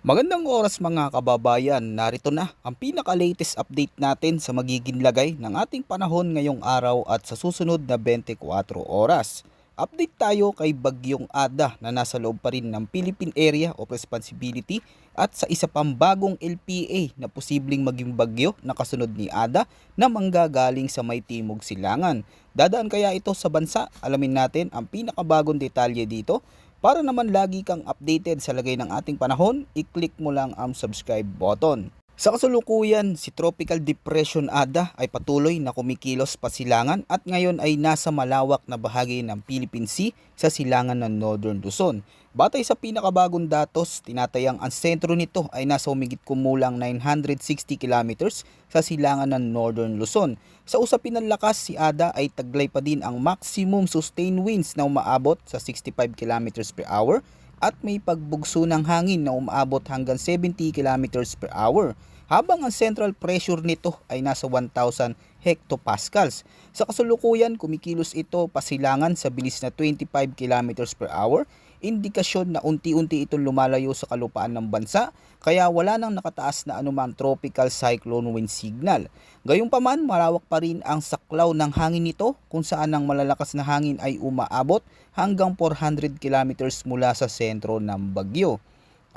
Magandang oras mga kababayan, narito na ang pinaka-latest update natin sa magiging lagay ng ating panahon ngayong araw at sa susunod na 24 oras. Update tayo kay Bagyong Ada na nasa loob pa rin ng Philippine Area of Responsibility at sa isa pang bagong LPA na posibleng maging bagyo na kasunod ni Ada na manggagaling sa may Timog Silangan. Dadaan kaya ito sa bansa? Alamin natin ang pinakabagong detalye dito. Para naman lagi kang updated sa lagay ng ating panahon, i-click mo lang ang subscribe button. Sa kasalukuyan, si Tropical Depression Ada ay patuloy na kumikilos pa silangan at ngayon ay nasa malawak na bahagi ng Philippine Sea sa silangan ng Northern Luzon. Batay sa pinakabagong datos, tinatayang ang sentro nito ay nasa humigit kumulang 960 kilometers sa silangan ng Northern Luzon. Sa usapin ng lakas, si Ada ay taglay pa din ang maximum sustained winds na umaabot sa 65 kilometers per hour at may pagbugso ng hangin na umaabot hanggang 70 kilometers per hour, habang ang central pressure nito ay nasa 1,000 hectopascals. Sa kasalukuyan, kumikilos ito pasilangan sa bilis na 25 kilometers per hour, indikasyon na unti-unti itong lumalayo sa kalupaan ng bansa, kaya wala nang nakataas na anumang tropical cyclone wind signal. Gayunpaman, malawak pa rin ang saklaw ng hangin nito kung saan ang malalakas na hangin ay umaabot hanggang 400 kilometers mula sa sentro ng bagyo.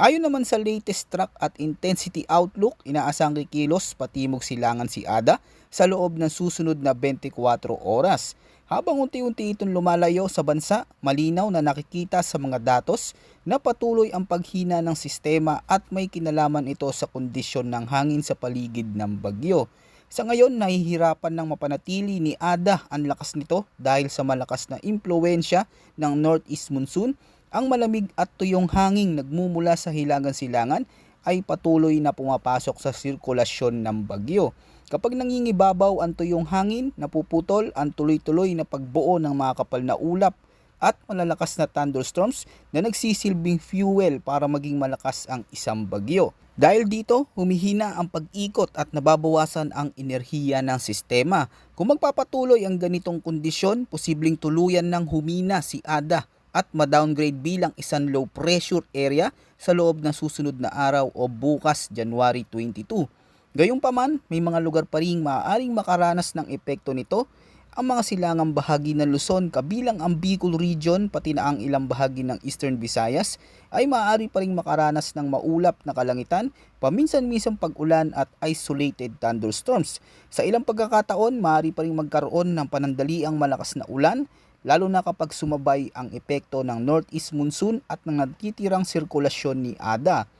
Ayon naman sa latest track at intensity outlook, inaasang kikilos patimog silangan si Ada sa loob ng susunod na 24 oras. Habang unti-unti itong lumalayo sa bansa, malinaw na nakikita sa mga datos na patuloy ang paghina ng sistema at may kinalaman ito sa kondisyon ng hangin sa paligid ng bagyo. Sa ngayon, nahihirapan ng mapanatili ni Ada ang lakas nito dahil sa malakas na impluwensya ng northeast monsoon. Ang malamig at tuyong hangin nagmumula sa hilagang silangan ay patuloy na pumapasok sa sirkulasyon ng bagyo. Kapag nangingibabaw ang tuyong hangin, napuputol ang tuloy-tuloy na pagbuo ng mga kapal na ulap at malalakas na thunderstorms na nagsisilbing fuel para maging malakas ang isang bagyo. Dahil dito, humihina ang pag-ikot at nababawasan ang enerhiya ng sistema. Kung magpapatuloy ang ganitong kondisyon, posibleng tuluyan ng humina si Ada at ma-downgrade bilang isang low pressure area sa loob ng susunod na araw o bukas January 22. Gayunpaman, may mga lugar pa ring maaaring makaranas ng epekto nito. Ang mga silangang bahagi ng Luzon kabilang ang Bicol Region pati na ang ilang bahagi ng Eastern Visayas ay maaari pa ring makaranas ng maulap na kalangitan, paminsan-minsang pag-ulan at isolated thunderstorms. Sa ilang pagkakataon, maaari pa ring magkaroon ng panandaliang malakas na ulan, lalo na kapag sumabay ang epekto ng northeast monsoon at ng natitirang sirkulasyon ni Ada.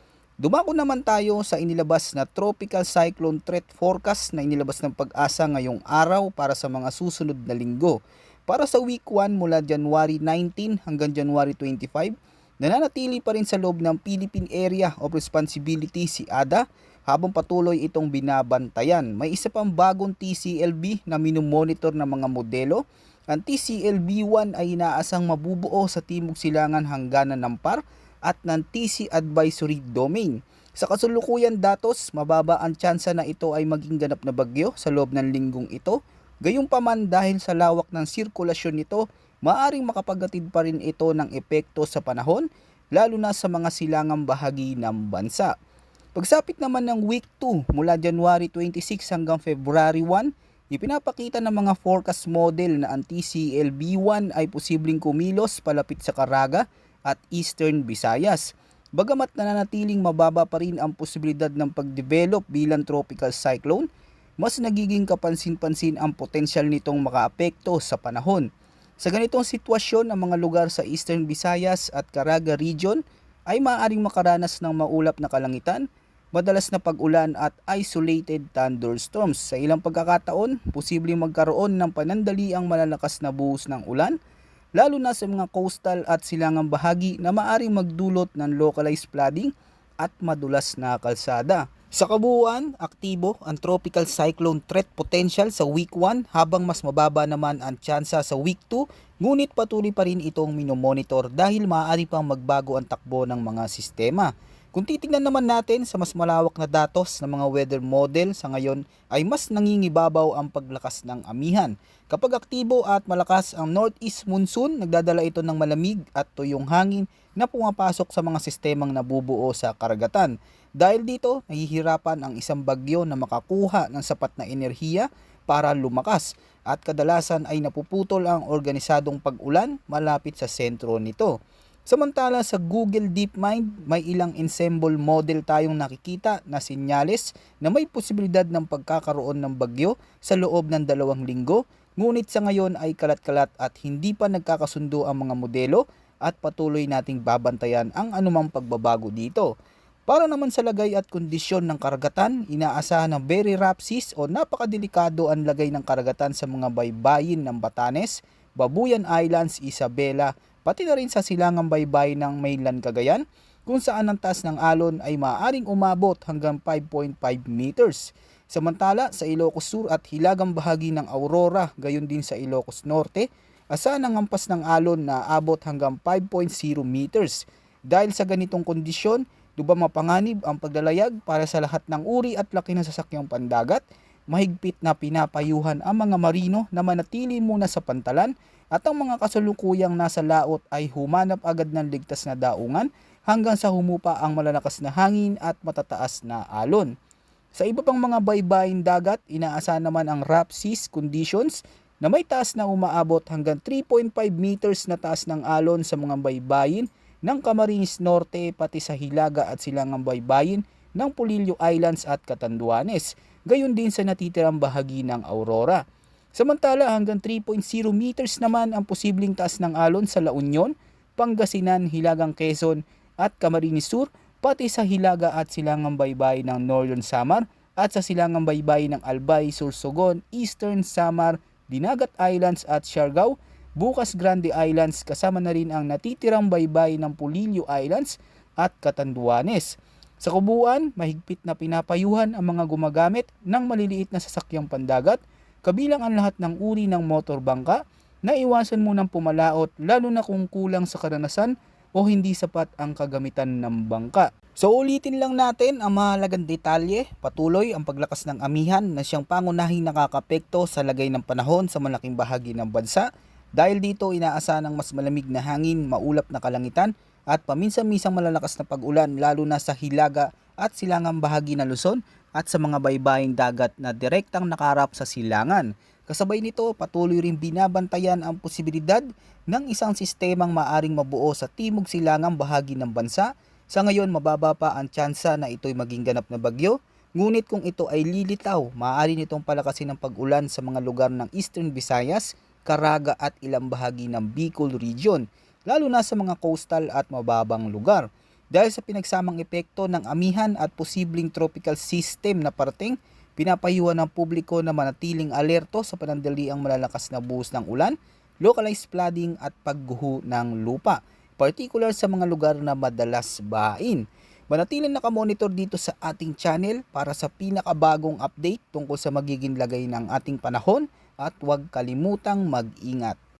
Dumako naman tayo sa inilabas na Tropical Cyclone Threat Forecast na inilabas ng Pag-asa ngayong araw para sa mga susunod na linggo. Para sa week 1 mula January 19 hanggang January 25, nananatili pa rin sa loob ng Philippine Area of Responsibility si Ada habang patuloy itong binabantayan. May isa pang bagong TCLB na minomonitor ng mga modelo. Ang TCLB1 ay inaasang mabubuo sa Timog Silangan hangganan ng PAR at ng TC Advisory Domain. Sa kasalukuyan datos, mababa ang tsansa na ito ay maging ganap na bagyo sa loob ng linggong ito. Gayunpaman dahil sa lawak ng sirkulasyon nito, maaaring makapaghatid pa rin ito ng epekto sa panahon, lalo na sa mga silangang bahagi ng bansa. Pagsapit naman ng week 2 mula January 26 hanggang February 1, ipinapakita ng mga forecast model na ang TCLB1 ay posibleng kumilos palapit sa Caraga at Eastern Visayas. Bagamat nananatiling mababa pa rin ang posibilidad ng pag-develop bilang tropical cyclone, mas nagiging kapansin-pansin ang potensyal nitong makaapekto sa panahon. Sa ganitong sitwasyon, ang mga lugar sa Eastern Visayas at Caraga region ay maaaring makaranas ng maulap na kalangitan, madalas na pag-ulan at isolated thunderstorms. Sa ilang pagkakataon, posibleng magkaroon ng panandaliang malalakas na buhos ng ulan, lalo na sa mga coastal at silangang bahagi na maaaring magdulot ng localized flooding at madulas na kalsada. Sa kabuuan, aktibo ang tropical cyclone threat potential sa week 1 habang mas mababa naman ang tsansa sa week 2, ngunit patuloy pa rin itong minomonitor dahil maaari pang magbago ang takbo ng mga sistema. Kung titingnan naman natin sa mas malawak na datos ng mga weather model sa ngayon ay mas nangingibabaw ang paglakas ng amihan. Kapag aktibo at malakas ang northeast monsoon, nagdadala ito ng malamig at tuyong hangin na pumapasok sa mga sistemang nabubuo sa karagatan. Dahil dito, nahihirapan ang isang bagyo na makakuha ng sapat na enerhiya para lumakas at kadalasan ay napuputol ang organisadong pag-ulan malapit sa sentro nito. Samantala sa Google DeepMind, may ilang ensemble model tayong nakikita na sinyales na may posibilidad ng pagkakaroon ng bagyo sa loob ng 2 linggo. Ngunit sa ngayon ay kalat-kalat at hindi pa nagkakasundo ang mga modelo at patuloy nating babantayan ang anumang pagbabago dito. Para naman sa lagay at kondisyon ng karagatan, inaasahan na very rough seas o napakadelikado ang lagay ng karagatan sa mga baybayin ng Batanes, Babuyan Islands, Isabela, pati na rin sa silangang baybayin ng mainland Cagayan, kung saan ang taas ng alon ay maaaring umabot hanggang 5.5 meters. Samantala sa Ilocos Sur at hilagang bahagi ng Aurora, gayon din sa Ilocos Norte, asahan ang hampas ng alon na abot hanggang 5.0 meters. Dahil sa ganitong kondisyon, lubha mapanganib ang paglalayag para sa lahat ng uri at laki ng sasakyang pandagat. Mahigpit na pinapayuhan ang mga marino na manatili muna sa pantalan at ang mga kasalukuyang nasa laot ay humanap agad ng ligtas na daungan hanggang sa humupa ang malalakas na hangin at matataas na alon. Sa iba pang mga baybayin dagat, inaasahan naman ang rough seas conditions na may taas na umaabot hanggang 3.5 meters na taas ng alon sa mga baybayin ng Camarines Norte pati sa Hilaga at silangang baybayin ng Polillo Islands at Catanduanes, gayon din sa natitirang bahagi ng Aurora. Samantala hanggang 3.0 meters naman ang posibleng taas ng alon sa La Union, Pangasinan, Hilagang Quezon at Camarines Sur, pati sa Hilaga at silangang baybayin ng Northern Samar at sa silangang baybayin ng Albay, Sorsogon, Eastern Samar, Dinagat Islands at Siargao, Bukas Grande Islands kasama na rin ang natitirang baybayin ng Polillo Islands at Catanduanes. Sa kabuuan, mahigpit na pinapayuhan ang mga gumagamit ng maliliit na sasakyang pandagat, kabilang ang lahat ng uri ng motor bangka, na iwasan munang pumalaot lalo na kung kulang sa karanasan o hindi sapat ang kagamitan ng bangka. So ulitin lang natin ang mahalagang detalye, patuloy ang paglakas ng amihan na siyang pangunahing nakakapekto sa lagay ng panahon sa malaking bahagi ng bansa. Dahil dito inaasahan ng mas malamig na hangin, maulap na kalangitan at paminsan-minsang malalakas na pag-ulan lalo na sa Hilaga at silangang bahagi ng Luzon at sa mga baybaying dagat na direktang nakaharap sa silangan. Kasabay nito, patuloy rin binabantayan ang posibilidad ng isang sistemang maaring mabuo sa timog silangang bahagi ng bansa. Sa ngayon, mababa pa ang tsansa na ito'y maging ganap na bagyo. Ngunit kung ito ay lilitaw, maaari nitong palakasin ng pag-ulan sa mga lugar ng Eastern Visayas, Caraga at ilang bahagi ng Bicol Region, lalo na sa mga coastal at mababang lugar. Dahil sa pinagsamang epekto ng amihan at posibleng tropical system na parating, pinapayuhan ng publiko na manatiling alerto sa panandaliang malalakas na buhos ng ulan, localized flooding at pagguho ng lupa, particular sa mga lugar na madalas bahain. Manatiling nakamonitor dito sa ating channel para sa pinakabagong update tungkol sa magiging lagay ng ating panahon at huwag kalimutang mag-ingat.